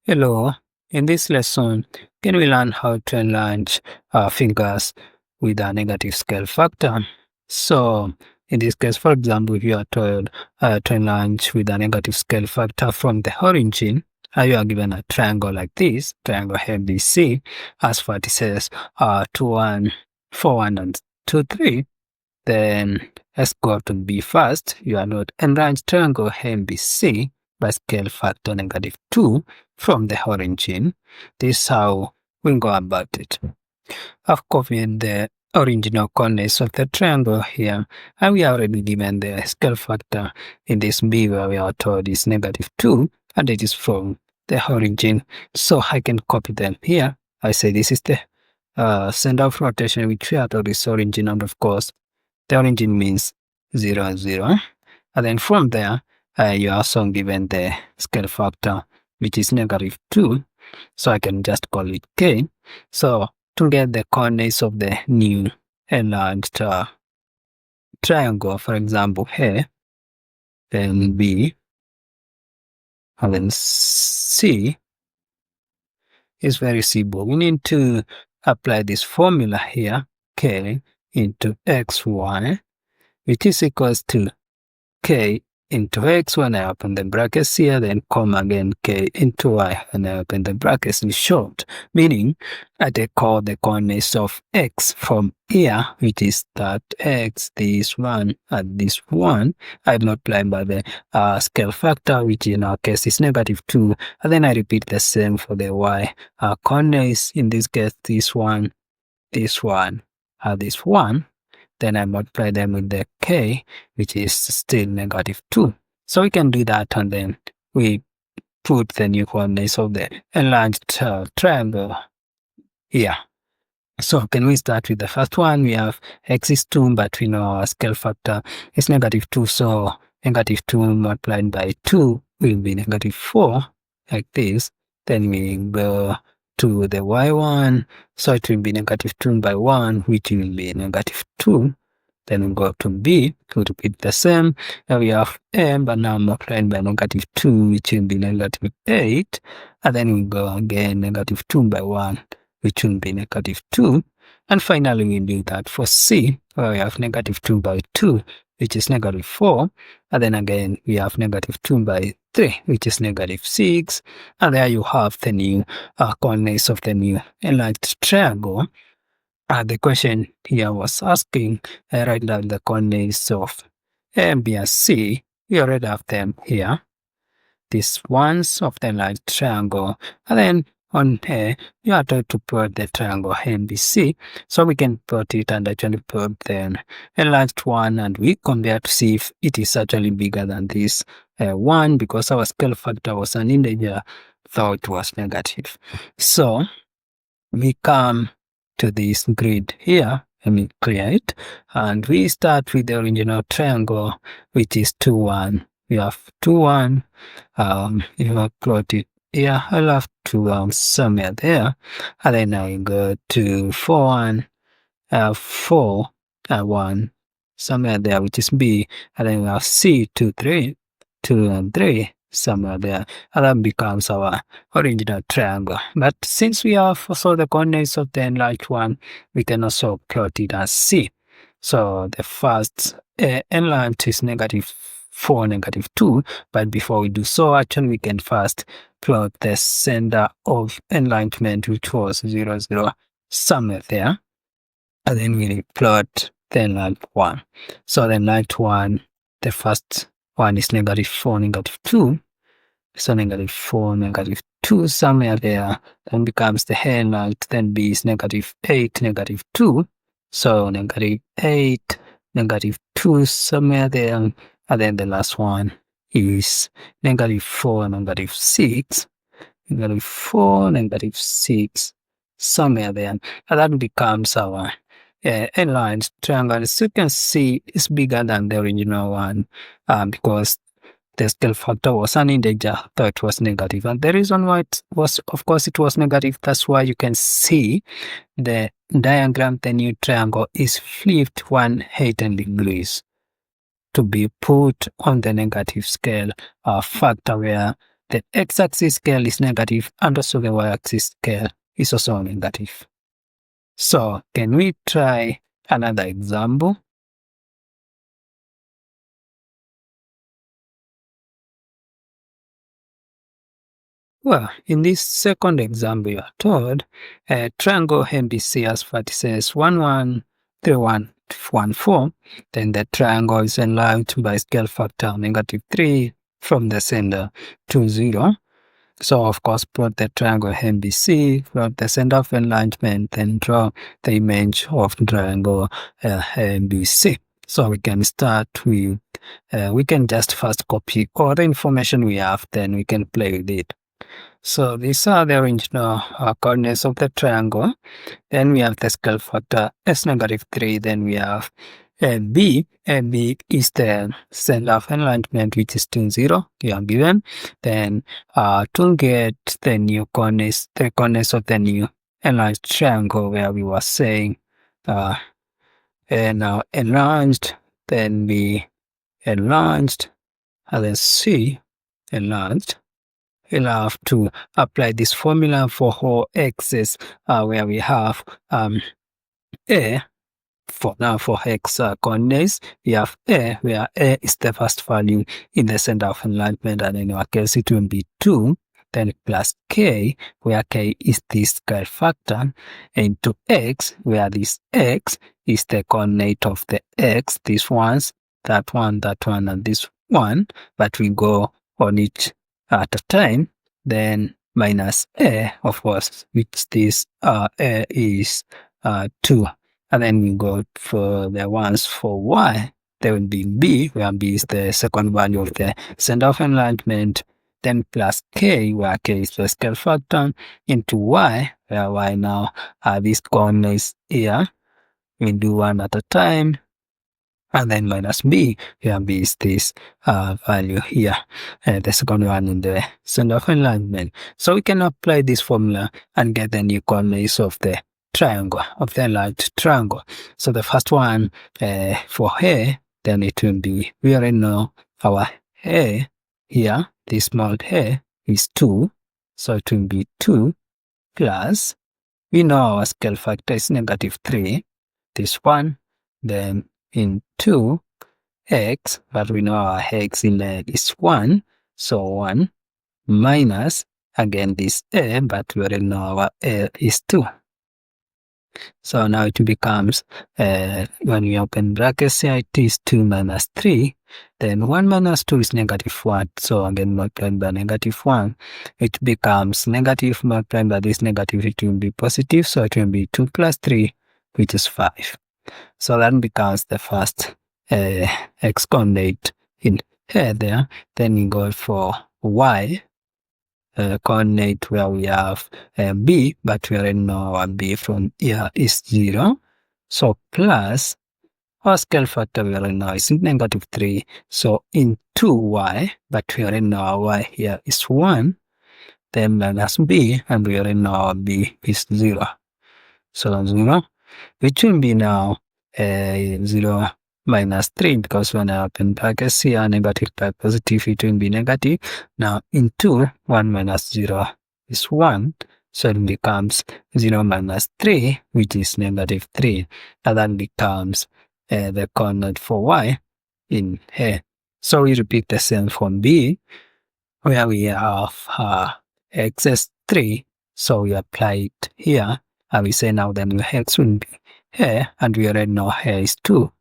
Hello, in this lesson, can we learn how to enlarge figures with a negative scale factor? So, in this case, for example, if you are told to enlarge with a negative scale factor from the origin, you are given a triangle like this, triangle ABC, as vertices 2, 1, 4, 1, and 2, 3. Then let's go to B first. You are not enlarged triangle ABC by scale factor -2 from the origin. This is how we go about it. I've copied the original coordinates of the triangle here, and we are already given the scale factor in this B where we are told is -2, and it is from the origin. So I can copy them here. I say this is the center of rotation which we are told is origin, and of course the origin means 0, 0. And then from there, you are also given the scale factor, which is -2. So I can just call it K. So to get the coordinates of the new enlarged triangle, for example, A, then B, and then C, is very simple. We need to apply this formula here, K into XY, which is equals to K into X when I open the brackets here, then comma again K into Y when I open the brackets in short, meaning I take all the coordinates of X from here, which is that X, this one, and this one. I multiply by the scale factor, which in our case is -2, and then I repeat the same for the Y coordinates, in this case this one, this one, this one. Then I multiply them with the K, which is still -2. So we can do that, and then we put the new coordinates of the enlarged triangle here. So can we start with the first one? We have X is 2, but we know our scale factor is -2. So -2 multiplied by 2 will be -4, like this. Then we go to the Y one, so it will be -2 by 1, which will be -2. Then we go to B, we repeat the same. Now we have M, but now multiplied by -2, which will be -8. And then we go again, -2 by 1, which will be -2. And finally, we do that for C, where we have -2 by 2, which is -4. And then again, we have -2 by 3, which is -6. And there you have the new coordinates of the new enlarged triangle. The question here was asking, write down the coordinates of A, B, and C. We already have them here. These ones of the enlarged triangle. And then on A, you are told to plot the triangle ABC. So we can plot it and actually plot the enlarged one, and we compare to see if it is actually bigger than this one, because our scale factor was an integer, though it was negative. So we come to this grid here, and we create, and we start with the original triangle, which is 2, 1. We have 2, 1. If I plot it here, I'll have 2 somewhere there, and then I go to 4, 1, 4, 1 somewhere there, which is B, and then we have C, 2, 3, 2 and 3 somewhere there, and that becomes our original triangle. But since we have also the coordinates of the enlarged one, we can also plot it as C. So the first enlarged is -4, -2, but before we do so, actually we can first plot the center of enlargement, which was 0, 0 somewhere there, and then we plot the enlarged one. So the enlarged one, the first one is -4, -2. So -4, -2 somewhere there, then becomes the enlarged, then B is -8, -2. So -8, -2 somewhere there, and then the last one is -4, -6, -4, -6 somewhere there, and that becomes our enlarged triangle. As you can see, it's bigger than the original one because the scale factor was an integer, though it was negative. And the reason why it was, of course, it was negative, that's why you can see the diagram, the new triangle is flipped 180 degrees to be put on the negative scale factor, where the x-axis scale is negative and also the y-axis scale is also negative. So can we try another example? Well, in this second example, you are told a triangle MBC has vertices 1, 1, 3, 1, 1, 4. Then the triangle is enlarged by scale factor -3 from the center to 0. So, of course, plot the triangle MBC, plot the center of enlargement, then draw the image of triangle MBC. So we can start with, we can just first copy all the information we have, then we can play with it. So these are the original coordinates of the triangle. Then we have the scale factor s -3. Then we have B. B is the center of enlargement, which is 2, 0. You are given. Then to get the new coordinates, the coordinates of the new enlarged triangle, where we were saying now enlarged, then B enlarged, and then C enlarged. We'll have to apply this formula for all x's, where we have a. For now, for x coordinates, we have a, where a is the first value in the center of enlargement, and in our case it will be 2, then plus k, where k is this scale factor, into x, where this x is the coordinate of the x, these ones, that one, and this one, but we go on each at a time. Then minus a, of course, which this a is 2. And then we go for the ones for y. There will be b, where b is the second value of the center of enlargement. Then plus k, where k is the scale factor, into y, where y now these coordinates here. We do one at a time. And then minus b, where b is this value here, the second one in the center of enlargement. So we can apply this formula and get the new coordinates of the triangle, of the enlarged triangle. So the first one for a, then it will be, we already know our a here, this small a is 2. So it will be 2 plus, we know our scale factor is -3, this one, then into x, but we know our x in there is 1, so 1 minus, again this a, but we already know our a is 2. So now it becomes, when we open brackets here, it is 2 minus 3, then 1 minus 2 is -1, so again multiplied by -1, it becomes negative multiplied by this negative, it will be positive, so it will be 2 plus 3, which is 5. So that becomes the first x coordinate in here there. Then we go for y coordinate, where we have b, but we already know our b from here is 0. So plus our scale factor we already know is -3. So into y, but we already know our y here is 1. Then minus b, and we already know our b is 0. So 0, which will be now 0 minus 3, because when I open brackets here, negative by positive, it will be negative. Now into 1 minus 0 is 1, so it becomes 0 minus 3, which is -3, and that becomes the coordinate for y in here. So we repeat the same from b, where we have x is 3, so we apply it here, and we say now then x will be here, and we already know here is 2.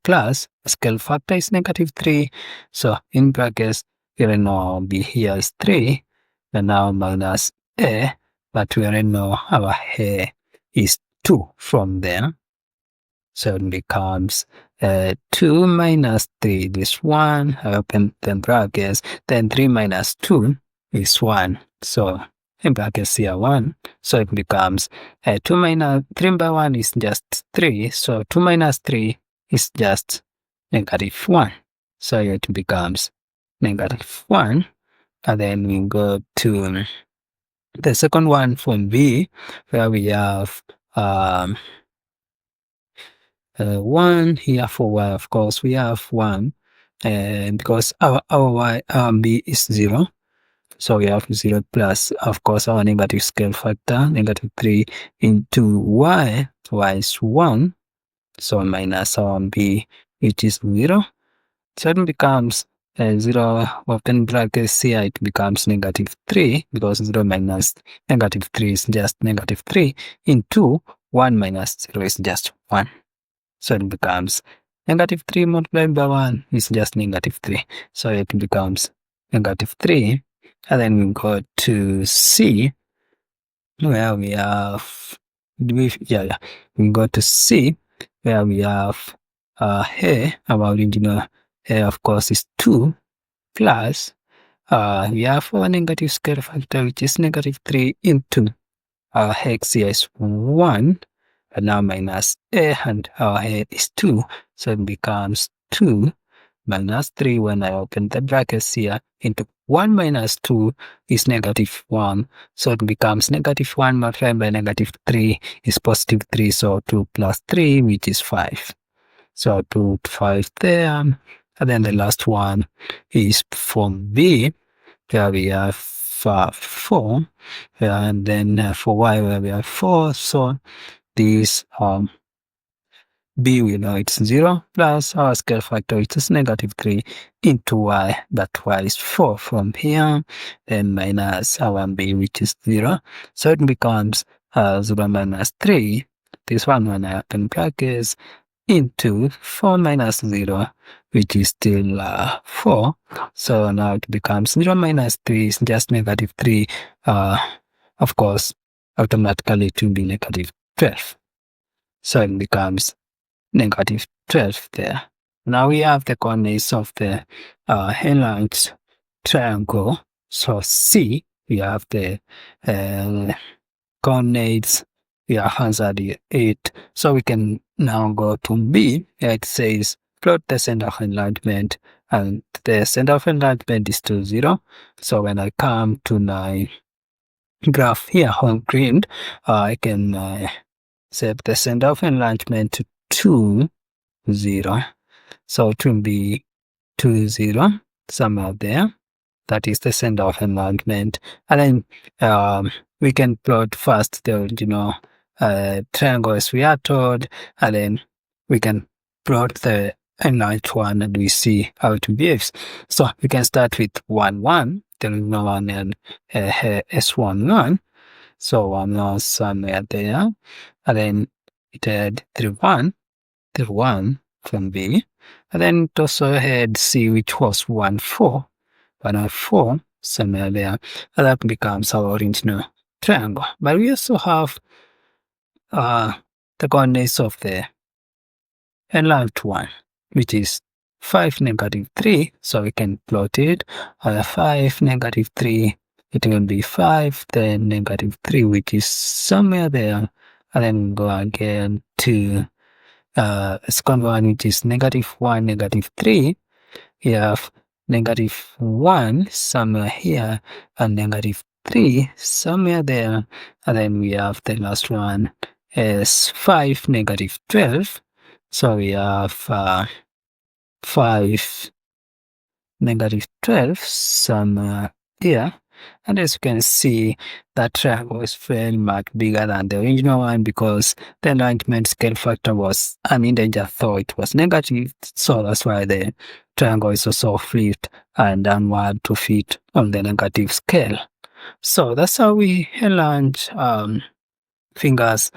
Plus scale factor is -3, so in brackets we already know b here is 3, and now minus a, but we already know our here is 2 from there, so it becomes 2 minus 3, this 1, I open the brackets, then 3 minus 2 is 1, so in brackets here 1, so it becomes 2 minus 3 by 1 is just 3, so 2 minus 3 is just -1, so it becomes -1, and then we go to the second one from b, where we have 1 here for y. Of course we have 1, and because our y b is 0, So we have 0 plus, of course, our negative scale factor, negative 3 into y is 1. So minus our b, which is 0. So it becomes 0, open brackets here, it becomes negative 3, because 0 minus negative 3 is just negative 3 into 1 minus 0 is just 1. So it becomes negative 3 multiplied by 1 is just negative 3. So it becomes negative 3. And then we go to C, where we have, we go to C, where we have here, our original here, of course, is 2 plus, we have our negative scale factor, which is negative 3 into our x here is 1, and now minus a, and our head is 2, so it becomes 2 minus 3 when I open the brackets here into 1 minus 2 is negative 1, so it becomes negative 1 multiplied by negative 3 is positive 3, so 2 plus 3, which is 5. So 2, 5 there, and then the last one is from B, where we have 4, and then for y where we have 4, so this b, we know it's 0 plus our scale factor, which is negative 3 into y, that y is 4 from here, then minus our b, which is 0, so it becomes 0 minus 3, this one when I open brackets, into 4 minus 0, which is still 4. So now it becomes 0 minus 3 is just negative 3. Of course, automatically it will be negative 12. So it becomes negative 12 there. Now we have the coordinates of the enlarged triangle. So C, we have the coordinates. We have answered it. So we can now go to B. It says plot the center of enlargement, and the center of enlargement is 2, 0. So when I come to my graph here on green, I can set the center of enlargement to 2, 0. So it will be 2, 0 somewhere there. That is the center of enlargement. And then we can plot first the original triangle as we are told, and then we can plot the enlarged one, and we see how it behaves. So we can start with 1, 1, the original one, and S1, 1. So 1 was somewhere there, and then it had 3, 1, the 1 from B, and then it also had C, which was 1, 4, 1 and 4 somewhere there, and that becomes our original triangle. But we also have the coordinates of the enlarged one, which is 5, negative 3, so we can plot it. 5, negative 3, it will be 5, then negative 3, which is somewhere there, and then go again to second one, which is negative 1, negative 3. We have negative 1 somewhere here, and negative 3 somewhere there, and then we have the last one is 5, negative 12. So we have 5, negative 12 somewhere here. And as you can see, that triangle is very much bigger than the original one, because the enlargement scale factor was an integer, though it was negative. So that's why the triangle is also flipped and downward to fit on the negative scale. So that's how we enlarge fingers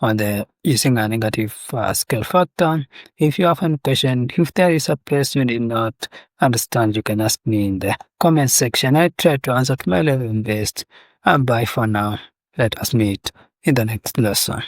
on the using a negative scale factor. If you have any question, if there is a place you did not understand, you can ask me in the comment section. I try to answer to my level best. And bye for now. Let us meet in the next lesson.